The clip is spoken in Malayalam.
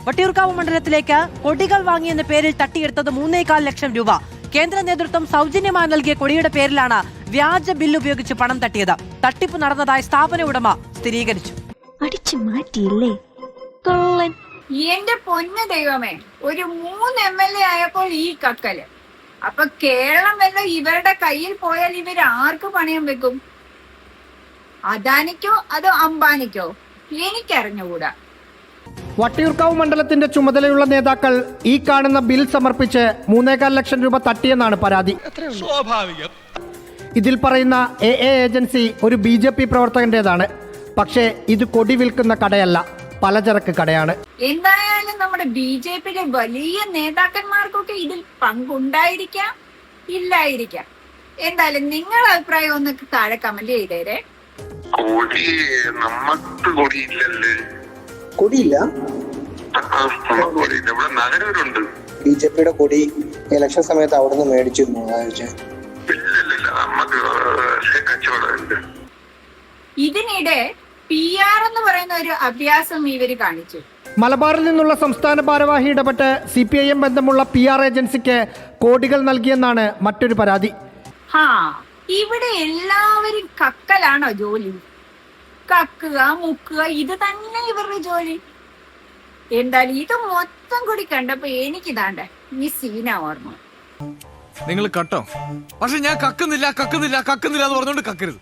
വട്ടിയൂർക്കാവ് മണ്ഡലത്തിലേക്ക് കൊടികൾ വാങ്ങിയെന്ന പേരിൽ തട്ടിയെടുത്തത് 3.25 ലക്ഷം രൂപ. കേന്ദ്ര നേതൃത്വം സൗജന്യമായി നൽകിയ കൊടിയുടെ പേരിലാണ് വ്യാജ ബില്ല് ഉപയോഗിച്ച് പണം തട്ടിയത്. തട്ടിപ്പ് നടന്നതായി സ്ഥാപന ഉടമ സ്ഥിരീകരിച്ചു. അടിച്ചു മാറ്റിയില്ലേ കൊള്ളൻ. എന്റെ പൊന്നു ദൈവമേ, ഒരു 3 MLA ആയപ്പോൾ ഈ കക്കല്. അപ്പൊ കേരളം വല്ല ഇവരുടെ കയ്യിൽ പോയാൽ ഇവർ ആർക്ക് പണയം വെക്കും? അദാനിക്കോ അതോ അംബാനിക്കോ? എനിക്കറിഞ്ഞുകൂടാ. വട്ടിയൂർക്കാവ് മണ്ഡലത്തിന്റെ ചുമതലയുള്ള നേതാക്കൾ ഈ കാണുന്ന ബിൽ സമർപ്പിച്ച് 3.25 ലക്ഷം രൂപ തട്ടിയെന്നാണ് പരാതി. ഇതിൽ പറയുന്ന AA ഏജൻസി ഒരു BJP പ്രവർത്തകന്റേതാണ്. പക്ഷേ ഇത് കൊടി വിൽക്കുന്ന കടയല്ല, പലചരക്ക് കടയാണ്. എന്തായാലും നമ്മുടെ BJPയിലെ വലിയ നേതാക്കന്മാർക്കൊക്കെ ഇതിൽ പങ്കുണ്ടായിരിക്കാം, ഇല്ലായിരിക്കാം. എന്തായാലും നിങ്ങളുടെ അഭിപ്രായം ഒന്ന് താഴെ കമന്റ് ചെയ്തേരെ. കൊടി നമുക്ക് കൊടിയില്ലല്ലേ? കൊടിയില്ല, കൊടിയില്ല. ഇവിടെ നഗരൂരുണ്ട്. BJPയുടെ കൊടി ഇലക്ഷൻ സമയത്ത് അവിടുന്ന് മേടിച്ചിരുന്നു. ഇല്ലില്ല, നമുക്ക് കച്ചവടമുണ്ട്. ഇതിനിടെ PR എന്ന് പറയുന്ന ഒരു അഭ്യാസം ഇവര് കാണിച്ചു. മലബാറിൽ നിന്നുള്ള സംസ്ഥാന ഭാരവാഹി ഇടപെട്ട് CPIM ബന്ധമുള്ള PR ഏജൻസിക്ക് കോടികൾ നൽകിയെന്നാണ് മറ്റൊരു പരാതി. ഇവിടെ എല്ലാവരും കക്കലാണോ ജോലി? കക്കുക, മുക്കുക, ഇത് തന്നെ ഇവരുടെ ജോലി. എന്തായാലും ഇത് മൊത്തം കൂടി കണ്ടപ്പോ എനിക്കിതാണ്ട ഈ സീന ഓർമ്മ. നിങ്ങൾ കട്ടോ, പക്ഷെ ഞാൻ കക്കുന്നില്ല എന്ന് പറഞ്ഞോണ്ട് കക്കരുത്.